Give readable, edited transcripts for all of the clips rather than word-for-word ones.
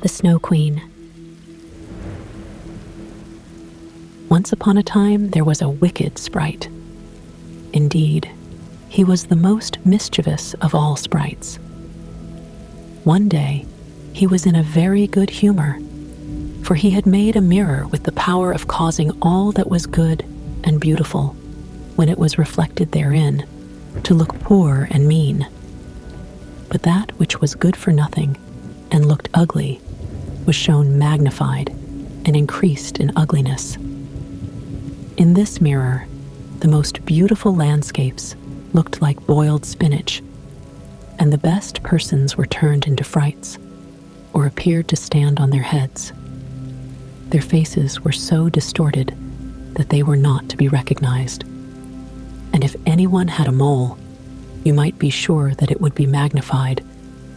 the Snow Queen. Once upon a time, there was a wicked sprite. Indeed, he was the most mischievous of all sprites. One day, he was in a very good humor, for he had made a mirror with the power of causing all that was good and beautiful, when it was reflected therein, to look poor and mean. But that which was good for nothing and looked ugly was shown magnified and increased in ugliness. In this mirror, the most beautiful landscapes looked like boiled spinach, and the best persons were turned into frights, or appeared to stand on their heads. Their faces were so distorted that they were not to be recognized, and if anyone had a mole, you might be sure that it would be magnified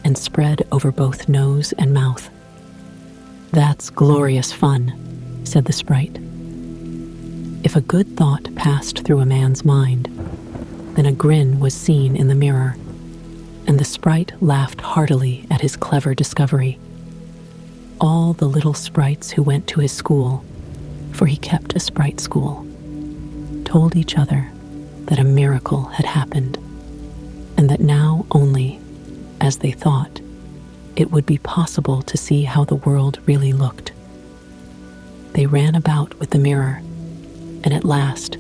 and spread over both nose and mouth. "That's glorious fun," said the sprite. If a good thought passed through a man's mind, then a grin was seen in the mirror, and the sprite laughed heartily at his clever discovery. All the little sprites who went to his school, for he kept a sprite school, told each other that a miracle had happened, and that now only, as they thought, it would be possible to see how the world really looked. They ran about with the mirror, and at last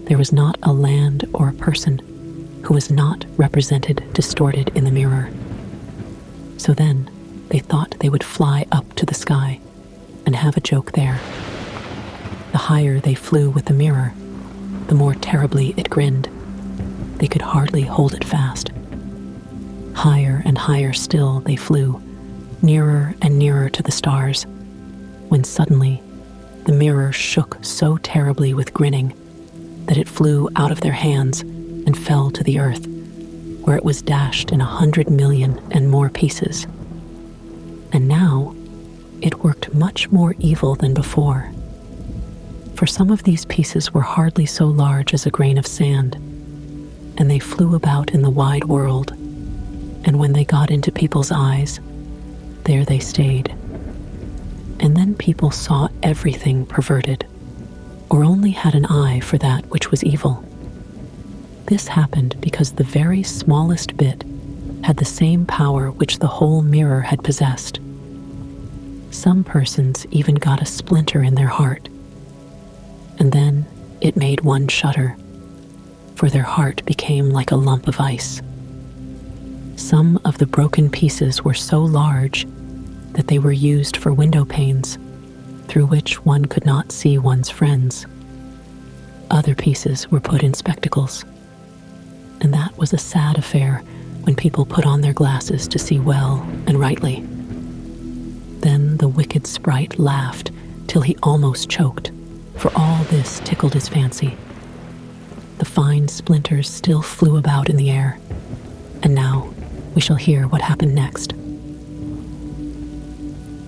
there was not a land or a person who was not represented distorted in the mirror. So then they thought they would fly up to the sky and have a joke there. The higher they flew with the mirror, the more terribly it grinned. They could hardly hold it fast. Higher and higher still they flew, nearer and nearer to the stars, when suddenly the mirror shook so terribly with grinning that it flew out of their hands and fell to the earth, where it was dashed in 100 million and more pieces. And now it worked much more evil than before, for some of these pieces were hardly so large as a grain of sand, and they flew about in the wide world, and when they got into people's eyes, there they stayed. And then people saw everything perverted, or only had an eye for that which was evil. This happened because the very smallest bit had the same power which the whole mirror had possessed. Some persons even got a splinter in their heart, and then it made one shudder, for their heart became like a lump of ice. Some of the broken pieces were so large that they were used for window panes, through which one could not see one's friends. Other pieces were put in spectacles, and that was a sad affair when people put on their glasses to see well and rightly. Then the wicked sprite laughed till he almost choked, for all this tickled his fancy. The fine splinters still flew about in the air, and now we shall hear what happened next.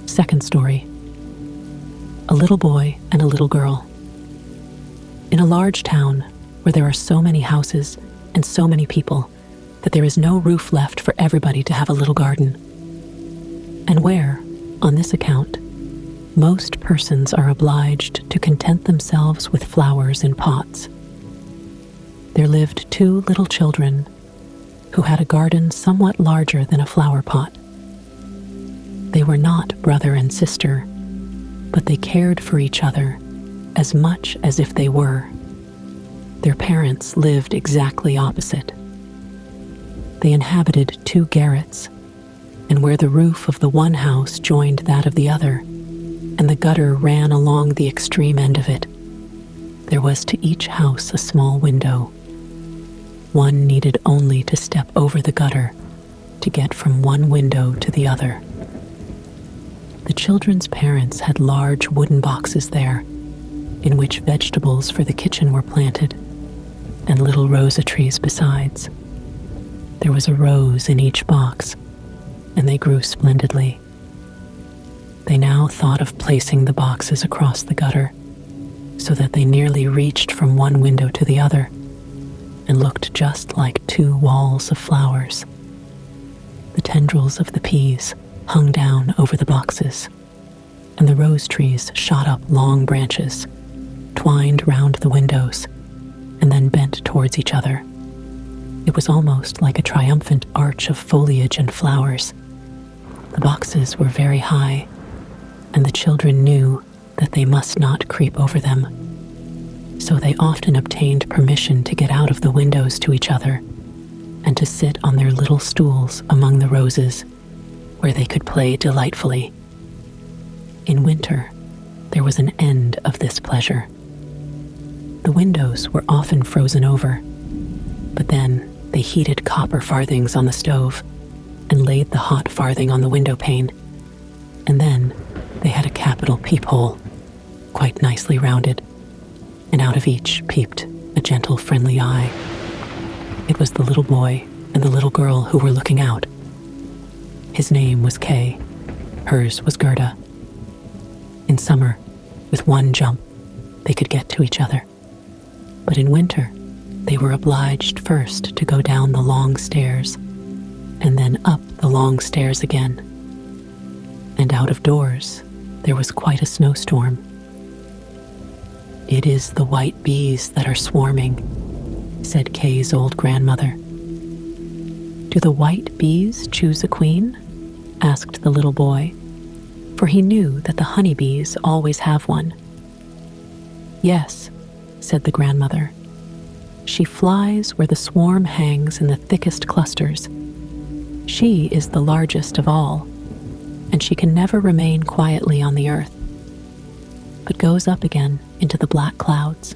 Second story. A little boy and a little girl. In a large town where there are so many houses and so many people that there is no roof left for everybody to have a little garden, and where, on this account, most persons are obliged to content themselves with flowers in pots, there lived two little children who had a garden somewhat larger than a flower pot. They were not brother and sister, but they cared for each other as much as if they were. Their parents lived exactly opposite. They inhabited two garrets, and where the roof of the one house joined that of the other, and the gutter ran along the extreme end of it, there was to each house a small window. One needed only to step over the gutter to get from one window to the other. The children's parents had large wooden boxes there, in which vegetables for the kitchen were planted, and little rosa trees besides. There was a rose in each box, and they grew splendidly. They now thought of placing the boxes across the gutter, so that they nearly reached from one window to the other, and looked just like two walls of flowers. The tendrils of the peas hung down over the boxes, and the rose trees shot up long branches, twined round the windows, and then bent towards each other. It was almost like a triumphant arch of foliage and flowers. The boxes were very high, and the children knew that they must not creep over them. So they often obtained permission to get out of the windows to each other and to sit on their little stools among the roses, where they could play delightfully. In winter, there was an end of this pleasure. The windows were often frozen over, but then they heated copper farthings on the stove and laid the hot farthing on the window pane, and then they had a capital peephole, quite nicely rounded, and out of each peeped a gentle, friendly eye. It was the little boy and the little girl who were looking out. His name was Kay, hers was Gerda. In summer, with one jump, they could get to each other. But in winter, they were obliged first to go down the long stairs, and then up the long stairs again. And out of doors, there was quite a snowstorm. "It is the white bees that are swarming," said Kay's old grandmother. "Do the white bees choose a queen?" asked the little boy, for he knew that the honeybees always have one. "Yes," said the grandmother. "She flies where the swarm hangs in the thickest clusters. She is the largest of all, and she can never remain quietly on the earth, but goes up again into the black clouds.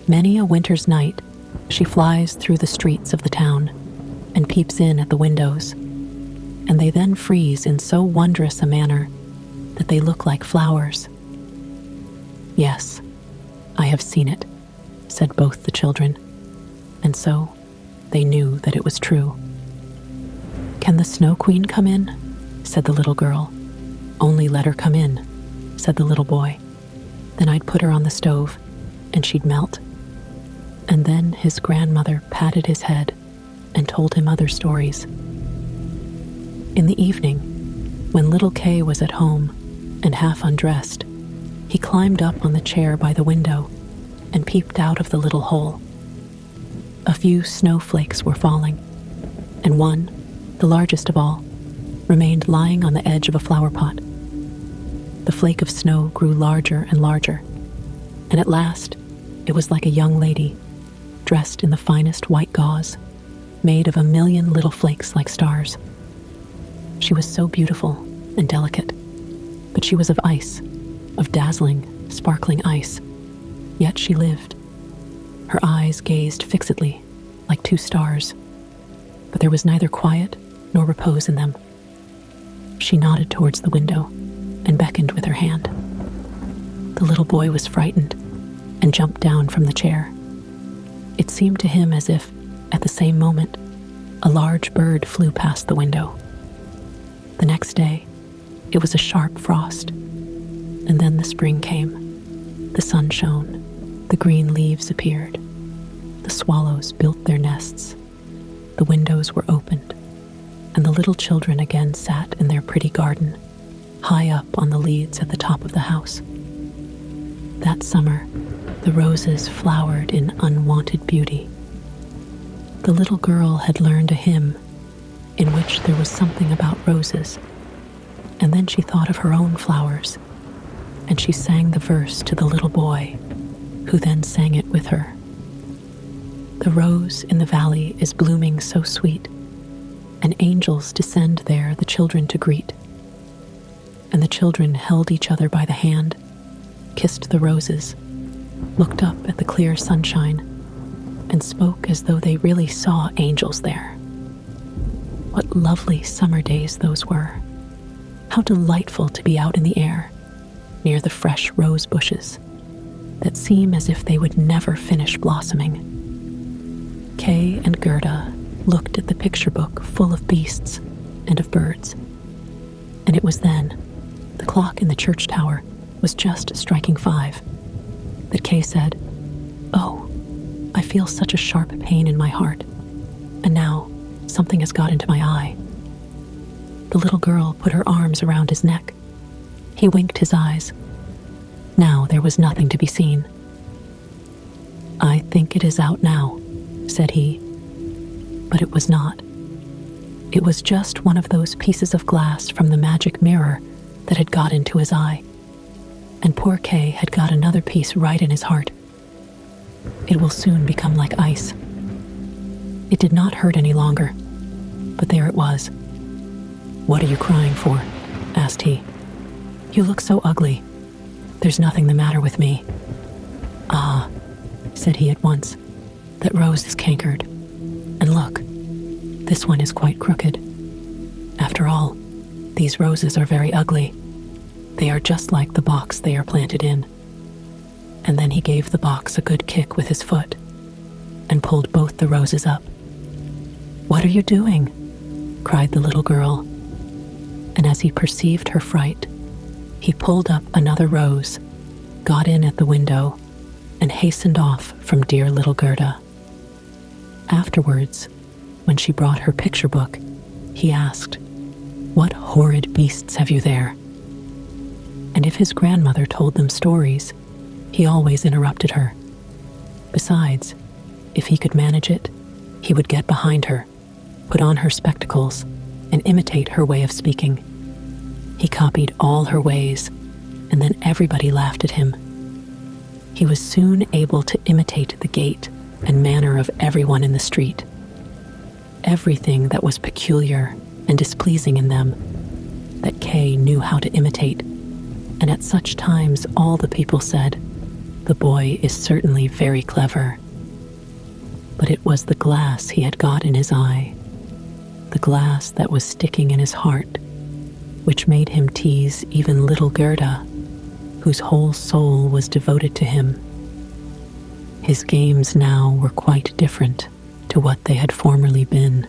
Many a winter's night, she flies through the streets of the town and peeps in at the windows, and they then freeze in so wondrous a manner that they look like flowers." "Yes, I have seen it," said both the children, and so they knew that it was true. "Can the Snow Queen come in?" said the little girl. "Only let her come in," said the little boy. "Then I'd put her on the stove, and she'd melt." And then his grandmother patted his head and told him other stories. In the evening, when little Kay was at home and half undressed, he climbed up on the chair by the window and peeped out of the little hole. A few snowflakes were falling, and one, the largest of all, remained lying on the edge of a flower pot. The flake of snow grew larger and larger, and at last it was like a young lady, dressed in the finest white gauze, made of a million little flakes like stars. She was so beautiful and delicate, but she was of ice, of dazzling, sparkling ice, yet she lived. Her eyes gazed fixedly, like two stars, but there was neither quiet nor repose in them. She nodded towards the window and beckoned with her hand. The little boy was frightened and jumped down from the chair. It seemed to him as if, at the same moment, a large bird flew past the window. The next day, it was a sharp frost, and then the spring came. The sun shone, the green leaves appeared, the swallows built their nests, the windows were opened, and the little children again sat in their pretty garden, high up on the leads at the top of the house. That summer, the roses flowered in unwonted beauty. The little girl had learned a hymn in which there was something about roses, and then she thought of her own flowers, and she sang the verse to the little boy, who then sang it with her. "The rose in the valley is blooming so sweet, and angels descend there the children to greet." And the children held each other by the hand, kissed the roses, looked up at the clear sunshine, and spoke as though they really saw angels there. What lovely summer days those were! How delightful to be out in the air, near the fresh rose bushes, that seem as if they would never finish blossoming. Kay and Gerda looked at the picture book full of beasts and of birds, and it was then, the clock in the church tower was just striking 5, that Kay said, "Oh, I feel such a sharp pain in my heart, and now something has got into my eye." The little girl put her arms around his neck. He winked his eyes. Now there was nothing to be seen. "I think it is out now," said he. But it was not. It was just one of those pieces of glass from the magic mirror that had got into his eye. And poor Kay had got another piece right in his heart. It will soon become like ice. It did not hurt any longer, but there it was. "What are you crying for?" asked he. "You look so ugly. There's nothing the matter with me." "Ah," said he at once, "that rose is cankered. And look, this one is quite crooked. After all, these roses are very ugly. They are just like the box they are planted in." And then he gave the box a good kick with his foot and pulled both the roses up. "What are you doing?" cried the little girl. And as he perceived her fright, he pulled up another rose, got in at the window, and hastened off from dear little Gerda. Afterwards, when she brought her picture book, he asked, "What horrid beasts have you there?" And if his grandmother told them stories, he always interrupted her. Besides, if he could manage it, he would get behind her, put on her spectacles, and imitate her way of speaking. He copied all her ways, and then everybody laughed at him. He was soon able to imitate the gait and manner of everyone in the street. Everything that was peculiar and displeasing in them, that Kay knew how to imitate, and at such times all the people said, "The boy is certainly very clever." But it was the glass he had got in his eye, the glass that was sticking in his heart, which made him tease even little Gerda, whose whole soul was devoted to him. His games now were quite different to what they had formerly been.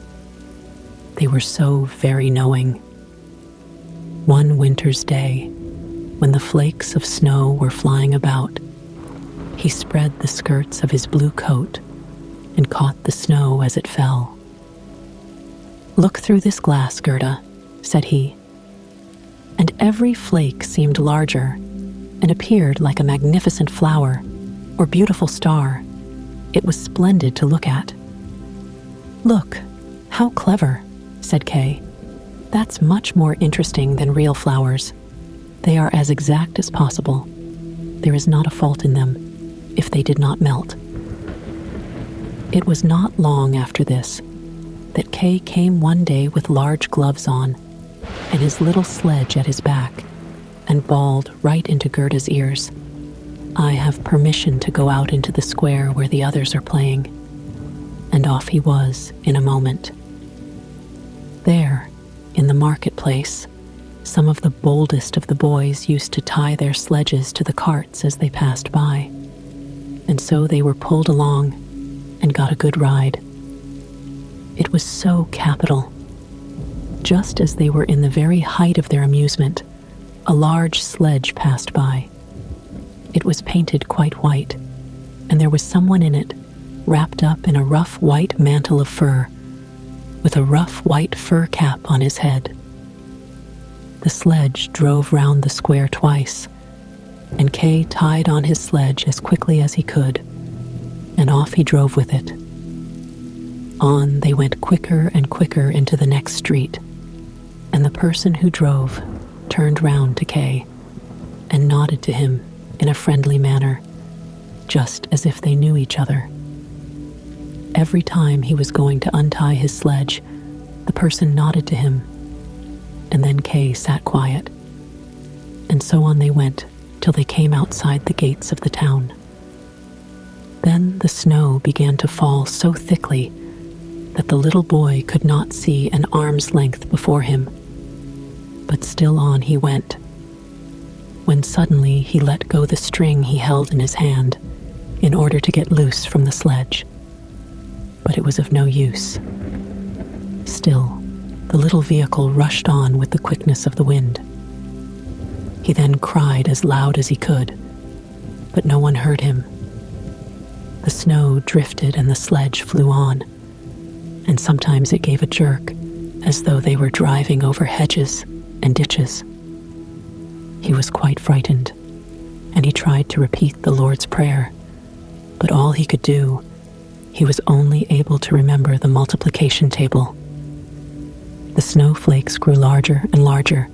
They were so very knowing. One winter's day, when the flakes of snow were flying about, he spread the skirts of his blue coat and caught the snow as it fell. "Look through this glass, Gerda," said he. And every flake seemed larger and appeared like a magnificent flower or beautiful star. It was splendid to look at. "Look, how clever," said Kay. "That's much more interesting than real flowers. They are as exact as possible. There is not a fault in them, if they did not melt." It was not long after this that Kay came one day with large gloves on and his little sledge at his back, and bawled right into Gerda's ears, "I have permission to go out into the square where the others are playing." And off he was in a moment. There, in the marketplace, some of the boldest of the boys used to tie their sledges to the carts as they passed by, and so they were pulled along and got a good ride. It was so capital. Just as they were in the very height of their amusement, a large sledge passed by. It was painted quite white, and there was someone in it, wrapped up in a rough white mantle of fur, with a rough white fur cap on his head. The sledge drove round the square twice, and Kay tied on his sledge as quickly as he could, and off he drove with it. On they went quicker and quicker into the next street, and the person who drove turned round to Kay and nodded to him in a friendly manner, just as if they knew each other. Every time he was going to untie his sledge, the person nodded to him, and then Kay sat quiet. And so on they went till they came outside the gates of the town. Then the snow began to fall so thickly that the little boy could not see an arm's length before him. But still on he went, when suddenly he let go the string he held in his hand in order to get loose from the sledge. But it was of no use. Still, the little vehicle rushed on with the quickness of the wind. He then cried as loud as he could, but no one heard him. The snow drifted and the sledge flew on, and sometimes it gave a jerk as though they were driving over hedges and ditches. He was quite frightened, and he tried to repeat the Lord's Prayer, but all he could do, he was only able to remember the multiplication table. The snowflakes grew larger and larger,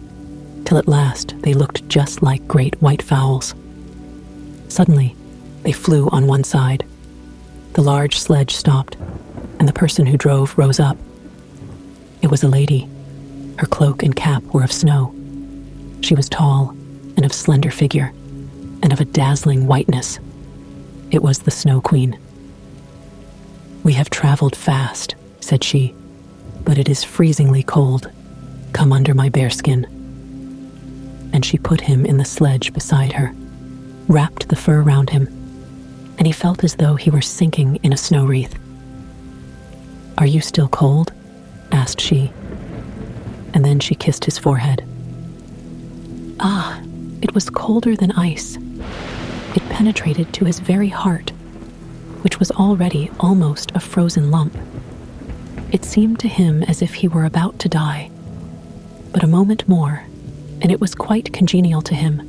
till at last they looked just like great white fowls. Suddenly, they flew on one side. The large sledge stopped, and the person who drove rose up. It was a lady. Her cloak and cap were of snow. She was tall and of slender figure, and of a dazzling whiteness. It was the Snow Queen. "We have traveled fast," said she, "but it is freezingly cold. Come under my bearskin." And she put him in the sledge beside her, wrapped the fur round him, and he felt as though he were sinking in a snow wreath. "Are you still cold?" asked she, and then she kissed his forehead. Ah, it was colder than ice. It penetrated to his very heart, which was already almost a frozen lump. It seemed to him as if he were about to die. But a moment more, and it was quite congenial to him,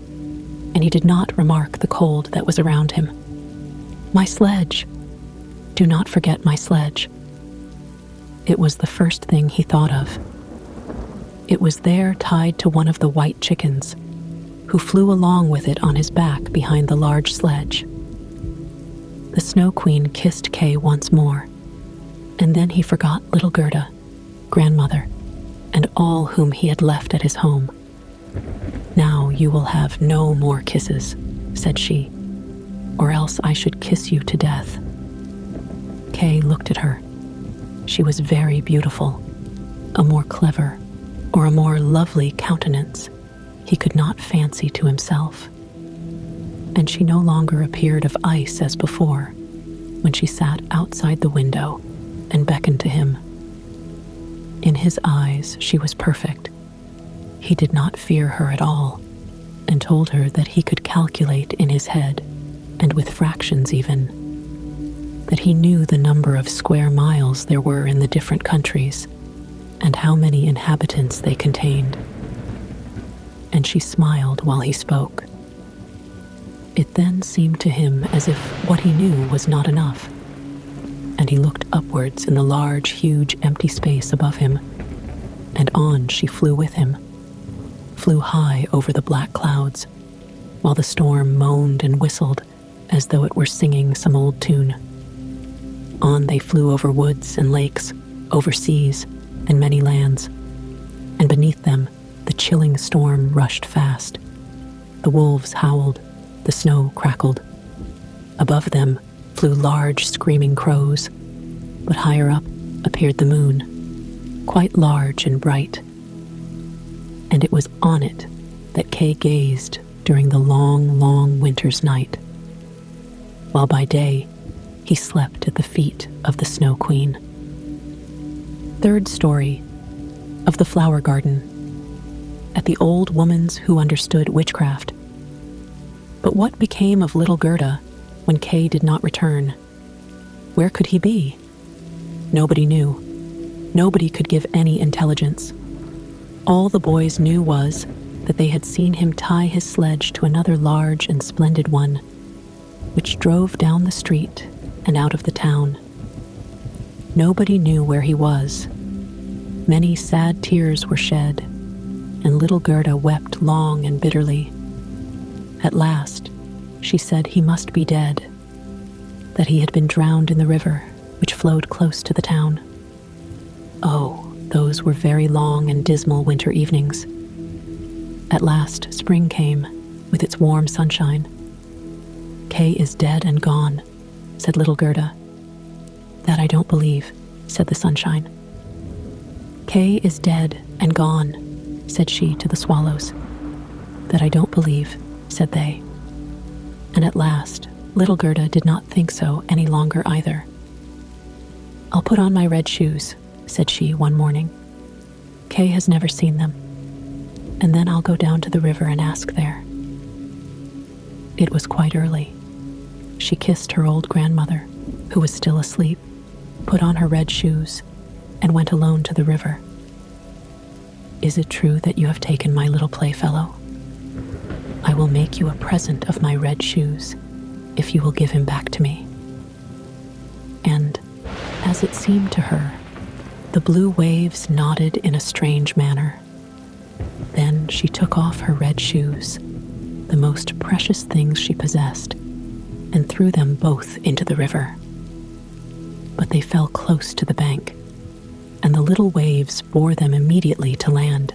and he did not remark the cold that was around him. "My sledge! Do not forget my sledge." It was the first thing he thought of. It was there tied to one of the white chickens, who flew along with it on his back behind the large sledge. The Snow Queen kissed Kay once more, and then he forgot little Gerda, grandmother, and all whom he had left at his home. "Now you will have no more kisses," said she, "or else I should kiss you to death." Kay looked at her. She was very beautiful, a more clever or a more lovely countenance he could not fancy to himself. And she no longer appeared of ice as before, when she sat outside the window and beckoned to him. In his eyes she was perfect. He did not fear her at all, and told her that he could calculate in his head, and with fractions even, that he knew the number of square miles there were in the different countries, and how many inhabitants they contained. And she smiled while he spoke. It then seemed to him as if what he knew was not enough, and he looked upwards in the large, huge, empty space above him, and on she flew with him, flew high over the black clouds, while the storm moaned and whistled as though it were singing some old tune. On they flew over woods and lakes, over seas and many lands, and beneath them the chilling storm rushed fast. The wolves howled, the snow crackled. Above them flew large screaming crows, but higher up appeared the moon, quite large and bright. And it was on it that Kay gazed during the long, long winter's night, while by day he slept at the feet of the Snow Queen. Third story of the Flower Garden. At the old woman's who understood witchcraft. But what became of little Gerda when Kay did not return? Where could he be? Nobody knew. Nobody could give any intelligence. All the boys knew was that they had seen him tie his sledge to another large and splendid one, which drove down the street and out of the town. Nobody knew where he was. Many sad tears were shed, and little Gerda wept long and bitterly. At last, she said he must be dead, that he had been drowned in the river, which flowed close to the town. Oh, those were very long and dismal winter evenings. At last, spring came, with its warm sunshine. "Kay is dead and gone," said little Gerda. "That I don't believe," said the sunshine. "Kay is dead and gone," said she to the swallows. "That I don't believe," said they. And at last, little Gerda did not think so any longer either. "I'll put on my red shoes," said she one morning. "Kay has never seen them, and then I'll go down to the river and ask there." It was quite early. She kissed her old grandmother, who was still asleep, put on her red shoes, and went alone to the river. Is it true that you have taken my little playfellow? I will make you a present of my red shoes if you will give him back to me." And, as it seemed to her, the blue waves nodded in a strange manner. Then she took off her red shoes, the most precious things she possessed, and threw them both into the river. But they fell close to the bank, and the little waves bore them immediately to land.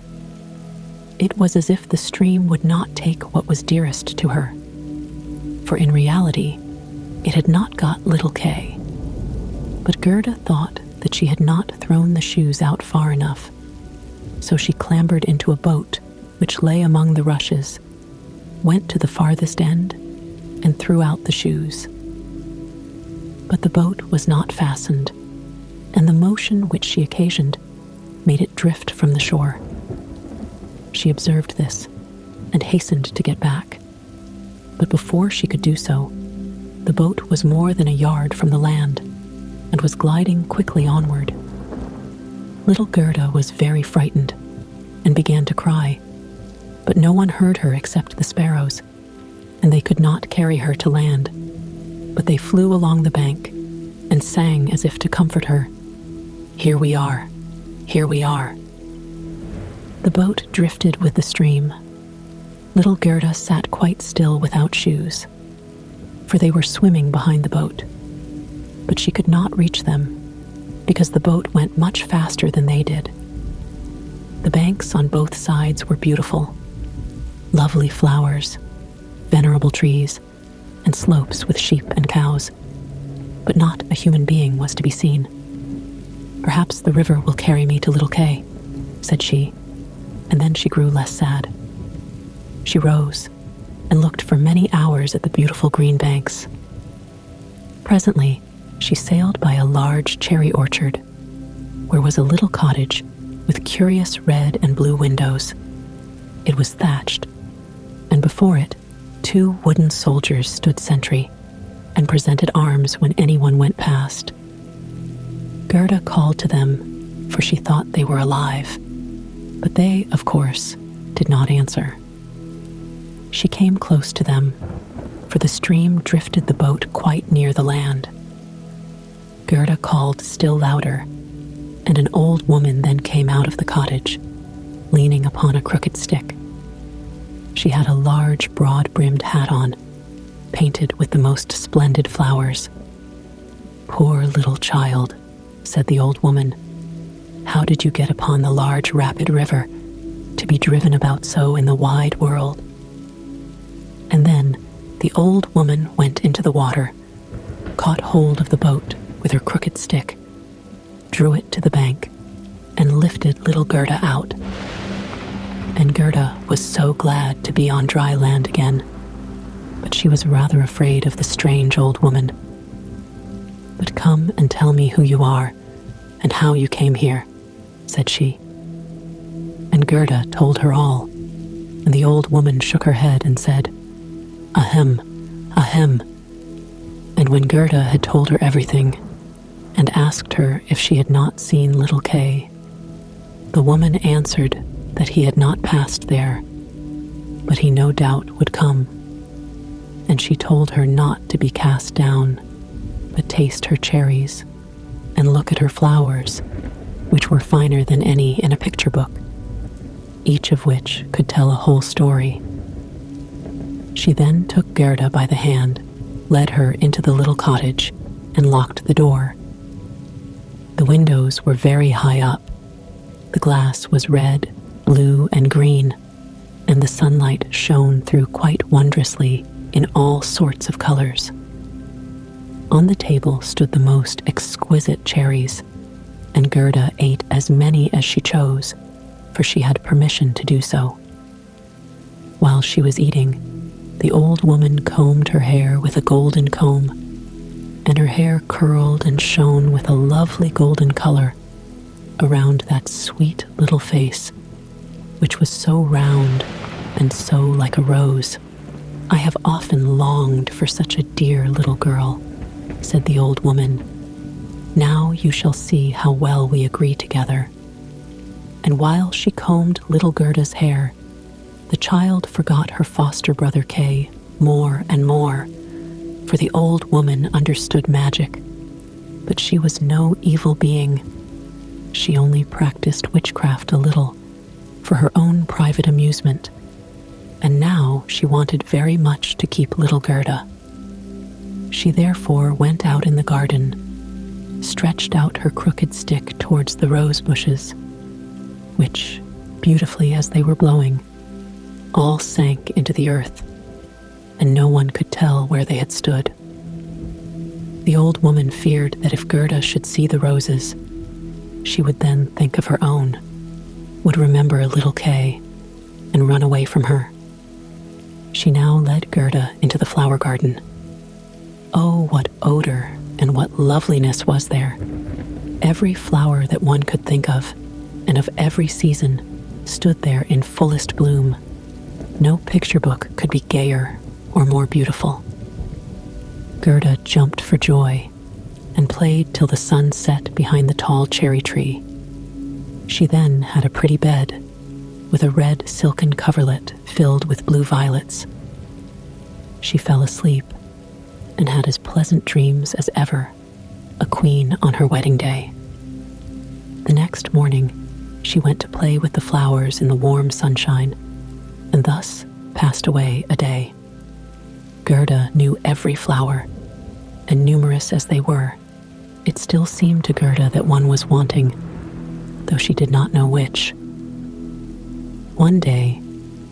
It was as if the stream would not take what was dearest to her, for in reality, it had not got little Kay. But Gerda thought that she had not thrown the shoes out far enough, so she clambered into a boat which lay among the rushes, went to the farthest end, and threw out the shoes. But the boat was not fastened, and the motion which she occasioned made it drift from the shore. She observed this and hastened to get back, but before she could do so, the boat was more than a yard from the land and was gliding quickly onward. Little Gerda was very frightened and began to cry, but no one heard her except the sparrows, and they could not carry her to land, but they flew along the bank and sang as if to comfort her, "Here we are, here we are." The boat drifted with the stream. Little Gerda sat quite still without shoes, for they were swimming behind the boat, but she could not reach them because the boat went much faster than they did. The banks on both sides were beautiful, lovely flowers, venerable trees, and slopes with sheep and cows, but not a human being was to be seen. "Perhaps the river will carry me to little Kay," said she, and then she grew less sad. She rose and looked for many hours at the beautiful green banks. Presently, she sailed by a large cherry orchard, where was a little cottage with curious red and blue windows. It was thatched, and before it, 2 wooden soldiers stood sentry and presented arms when anyone went past. Gerda called to them, for she thought they were alive, but they, of course, did not answer. She came close to them, for the stream drifted the boat quite near the land. Gerda called still louder, and an old woman then came out of the cottage, leaning upon a crooked stick. She had a large, broad-brimmed hat on, painted with the most splendid flowers. "Poor little child," said the old woman. "How did you get upon the large, rapid river, to be driven about so in the wide world?" And then the old woman went into the water, caught hold of the boat with her crooked stick, drew it to the bank, and lifted little Gerda out. And Gerda was so glad to be on dry land again, but she was rather afraid of the strange old woman. "But come and tell me who you are and how you came here," said she. And Gerda told her all, and the old woman shook her head and said, "Ahem, ahem." And when Gerda had told her everything, and asked her if she had not seen little Kay, the woman answered that he had not passed there, but he no doubt would come. And she told her not to be cast down, but taste her cherries, and look at her flowers, which were finer than any in a picture book, each of which could tell a whole story. She then took Gerda by the hand, led her into the little cottage, and locked the door. The windows were very high up. The glass was red, blue, and green, and the sunlight shone through quite wondrously in all sorts of colors. On the table stood the most exquisite cherries, and Gerda ate as many as she chose, for she had permission to do so. While she was eating, the old woman combed her hair with a golden comb, and her hair curled and shone with a lovely golden color around that sweet little face, which was so round and so like a rose. "I have often longed for such a dear little girl," said the old woman. "Now you shall see how well we agree together." and while she combed little Gerda's hair, the child forgot her foster brother Kay more and more, for the old woman understood magic, but she was no evil being. She only practiced witchcraft a little, for her own private amusement, and now she wanted very much to keep little Gerda. She therefore went out in the garden, stretched out her crooked stick towards the rose bushes, which, beautifully as they were blowing, all sank into the earth, and no one could tell where they had stood. The old woman feared that if Gerda should see the roses, she would then think of her own, would remember little Kay, and run away from her. She now led Gerda into the flower garden. Oh, what odor and what loveliness was there! Every flower that one could think of, and of every season, stood there in fullest bloom. No picture book could be gayer or more beautiful. Gerda jumped for joy and played till the sun set behind the tall cherry tree. She then had a pretty bed with a red silken coverlet filled with blue violets. She fell asleep and had as pleasant dreams as ever, a queen on her wedding day. The next morning, she went to play with the flowers in the warm sunshine, and thus passed away a day. Gerda knew every flower, and numerous as they were, it still seemed to Gerda that one was wanting, though she did not know which. One day,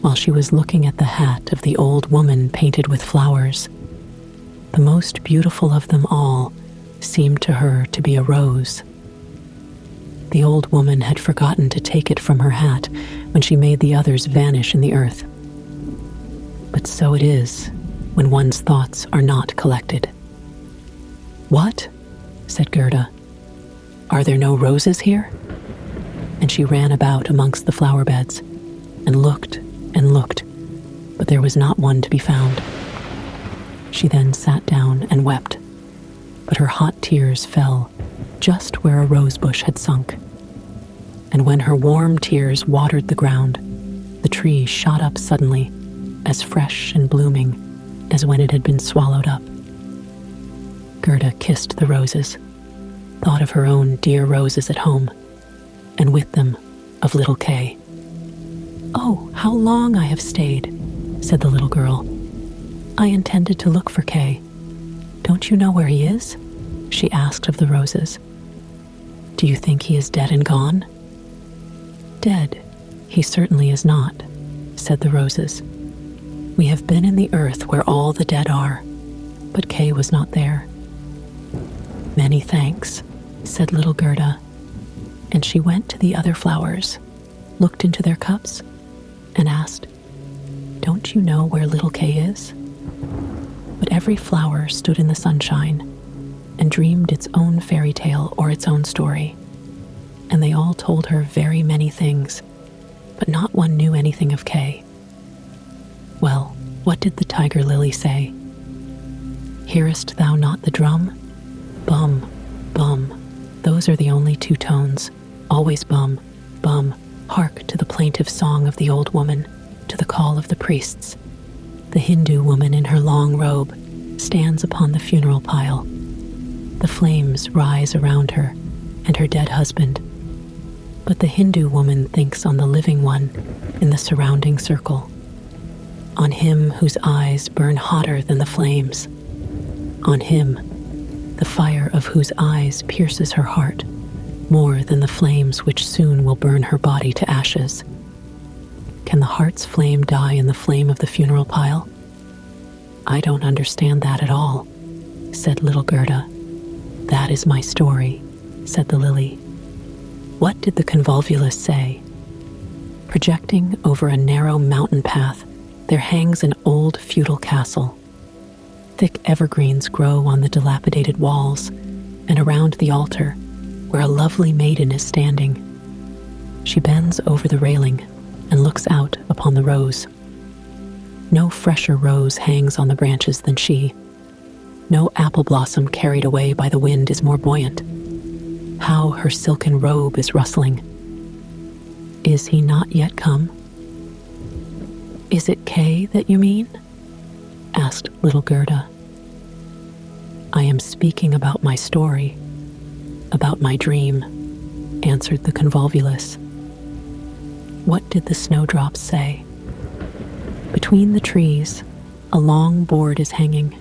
while she was looking at the hat of the old woman painted with flowers, the most beautiful of them all seemed to her to be a rose. The old woman had forgotten to take it from her hat when she made the others vanish in the earth. But so it is when one's thoughts are not collected. "What?" said Gerda. "Are there no roses here?" And she ran about amongst the flower beds and looked, but there was not one to be found. She then sat down and wept, but her hot tears fell just where a rose bush had sunk. And when her warm tears watered the ground, the tree shot up suddenly, as fresh and blooming as when it had been swallowed up. Gerda kissed the roses, thought of her own dear roses at home, and with them of little Kay. "Oh, how long I have stayed," said the little girl. "I intended to look for Kay. Don't you know where he is?" she asked of the roses. "Do you think he is dead and gone?" "Dead? He certainly is not," said the roses. "We have been in the earth where all the dead are, but Kay was not there." "Many thanks," said little Gerda, and she went to the other flowers, looked into their cups, and asked, "Don't you know where little Kay is?" But every flower stood in the sunshine and dreamed its own fairy tale or its own story, and they all told her very many things, but not one knew anything of Kay. Well, what did the tiger lily say? "Hearest thou not the drum? Bum, bum, those are the only two tones, always bum, bum, hark to the plaintive song of the old woman, to the call of the priests. The Hindu woman in her long robe stands upon the funeral pile. The flames rise around her and her dead husband, but the Hindu woman thinks on the living one in the surrounding circle, on him whose eyes burn hotter than the flames, on him, the fire of whose eyes pierces her heart more than the flames which soon will burn her body to ashes. Can the heart's flame die in the flame of the funeral pile? I don't understand that at all," said little Gerda. "That is my story," said the lily. "What did the convolvulus say?" "Projecting over a narrow mountain path, there hangs an old feudal castle. Thick evergreens grow on the dilapidated walls, and around the altar, where a lovely maiden is standing. She bends over the railing and looks out upon the rose. No fresher rose hangs on the branches than she. No apple blossom carried away by the wind is more buoyant. How her silken robe is rustling! Is he not yet come? Is it Kay that you mean? Asked little Gerda. I am speaking about my story, about my dream, answered the convolvulus. What did the snowdrops say? Between the trees, a long board is hanging.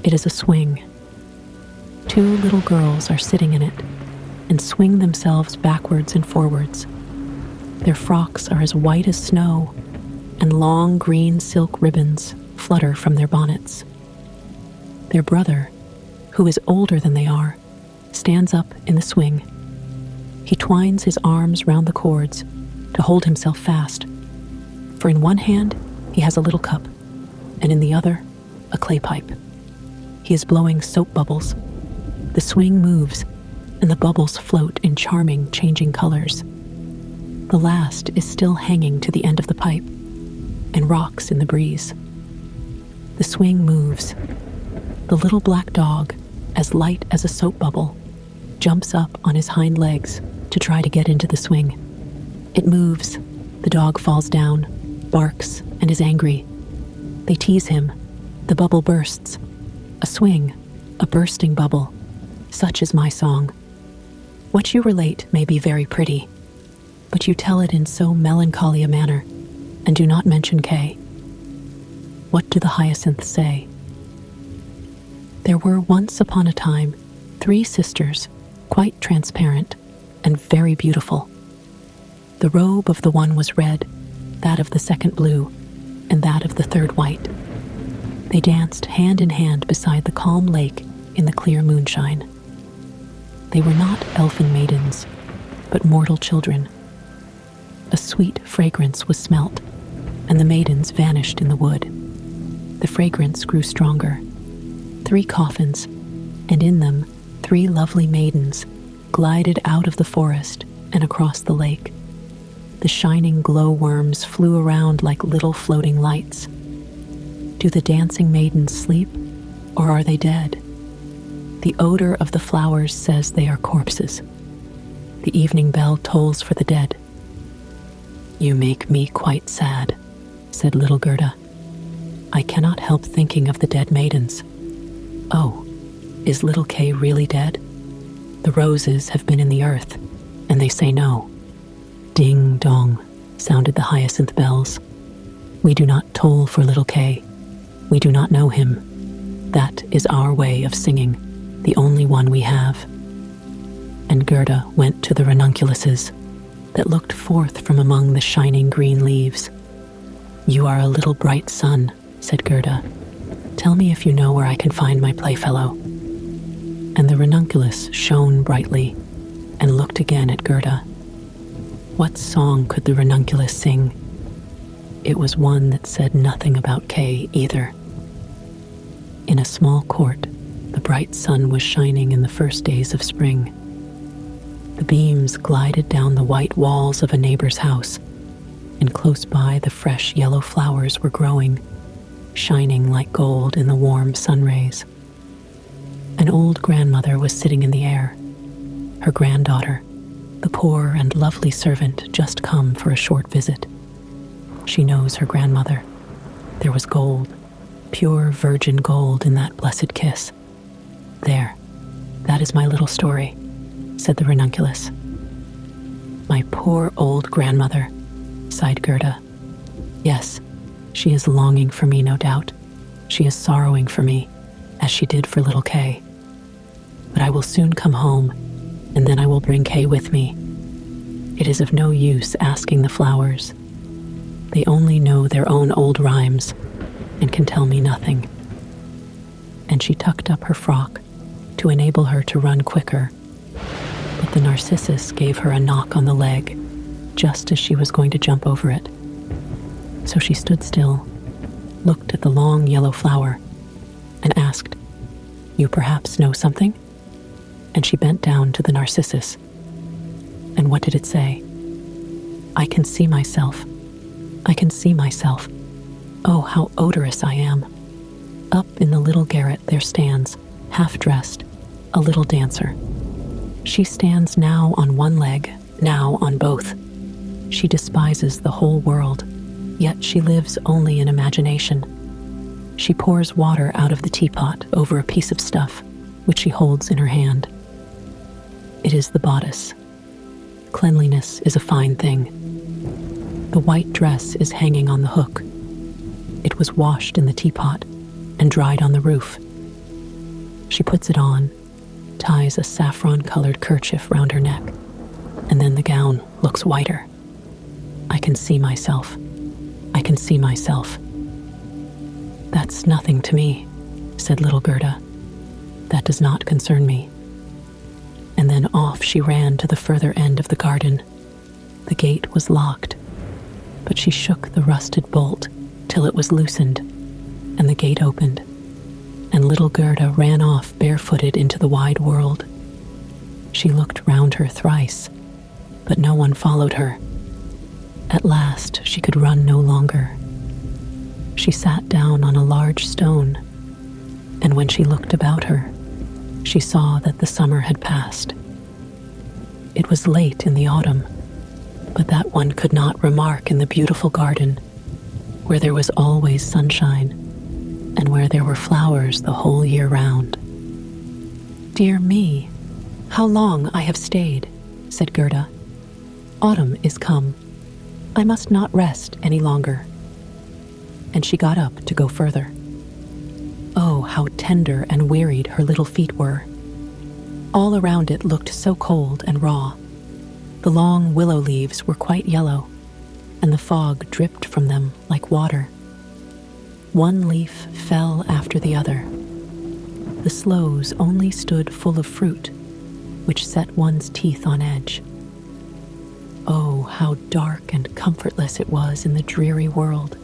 It is a swing. 2 little girls are sitting in it and swing themselves backwards and forwards. Their frocks are as white as snow, and long green silk ribbons flutter from their bonnets. Their brother, who is older than they are, stands up in the swing. He twines his arms round the cords to hold himself fast, for in one hand he has a little cup, and in the other a clay pipe. He is blowing soap bubbles. The swing moves, and the bubbles float in charming, changing colors. The last is still hanging to the end of the pipe and rocks in the breeze. The swing moves. The little black dog, as light as a soap bubble, jumps up on his hind legs to try to get into the swing. It moves. The dog falls down, barks, and is angry. They tease him. The bubble bursts. A swing, a bursting bubble. Such is my song. What you relate may be very pretty, but you tell it in so melancholy a manner, and do not mention Kay. What do the hyacinths say? There were once upon a time 3 sisters, quite transparent and very beautiful. The robe of the one was red, that of the second blue, and that of the third white. They danced hand in hand beside the calm lake in the clear moonshine. They were not elfin maidens, but mortal children. A sweet fragrance was smelt, and the maidens vanished in the wood. The fragrance grew stronger. 3 coffins, and in them 3 lovely maidens glided out of the forest and across the lake. The shining glowworms flew around like little floating lights. Do the dancing maidens sleep, or are they dead? The odor of the flowers says they are corpses. The evening bell tolls for the dead. You make me quite sad, said little Gerda. I cannot help thinking of the dead maidens. Oh, is little Kay really dead? The roses have been in the earth, and they say no. Ding dong, sounded the hyacinth bells. We do not toll for little Kay. We do not know him. That is our way of singing, the only one we have. And Gerda went to the ranunculuses that looked forth from among the shining green leaves. You are a little bright sun, said Gerda. Tell me if you know where I can find my playfellow. And the ranunculus shone brightly and looked again at Gerda. What song could the ranunculus sing? It was one that said nothing about Kay either. In a small court, the bright sun was shining in the first days of spring. The beams glided down the white walls of a neighbor's house, and close by the fresh yellow flowers were growing, shining like gold in the warm sun rays. An old grandmother was sitting in the air. Her granddaughter, the poor and lovely servant, just come for a short visit. She knows her grandmother. There was gold, pure virgin gold in that blessed kiss. There, that is my little story, said the ranunculus. My poor old grandmother, sighed Gerda. Yes, she is longing for me, no doubt. She is sorrowing for me, as she did for little Kay. But I will soon come home, and then I will bring Kay with me. It is of no use asking the flowers. They only know their own old rhymes and can tell me nothing. And she tucked up her frock to enable her to run quicker, but the narcissus gave her a knock on the leg just as she was going to jump over it. So she stood still, looked at the long yellow flower, and asked, You perhaps know something? And she bent down to the narcissus. And what did it say? I can see myself. I can see myself. Oh, how odorous I am. Up in the little garret there stands, half-dressed, a little dancer. She stands now on one leg, now on both. She despises the whole world, yet she lives only in imagination. She pours water out of the teapot over a piece of stuff, which she holds in her hand. It is the bodice. Cleanliness is a fine thing. The white dress is hanging on the hook. It was washed in the teapot and dried on the roof. She puts it on, ties a saffron-colored kerchief round her neck, and then the gown looks whiter. I can see myself. I can see myself. "That's nothing to me," said little Gerda. "That does not concern me." And then off she ran to the further end of the garden. The gate was locked, but she shook the rusted bolt till it was loosened, and the gate opened, and little Gerda ran off barefooted into the wide world. She looked round her thrice, but no one followed her. At last she could run no longer. She sat down on a large stone, and when she looked about her, she saw that the summer had passed. It was late in the autumn, but that one could not remark in the beautiful garden, where there was always sunshine, and where there were flowers the whole year round. "Dear me, how long I have stayed," said Gerda. "Autumn is come. I must not rest any longer." And she got up to go further. Oh, how tender and wearied her little feet were. All around it looked so cold and raw. The long willow leaves were quite yellow, and the fog dripped from them like water. One leaf fell after the other. The sloes only stood full of fruit, which set one's teeth on edge. Oh, how dark and comfortless it was in the dreary world.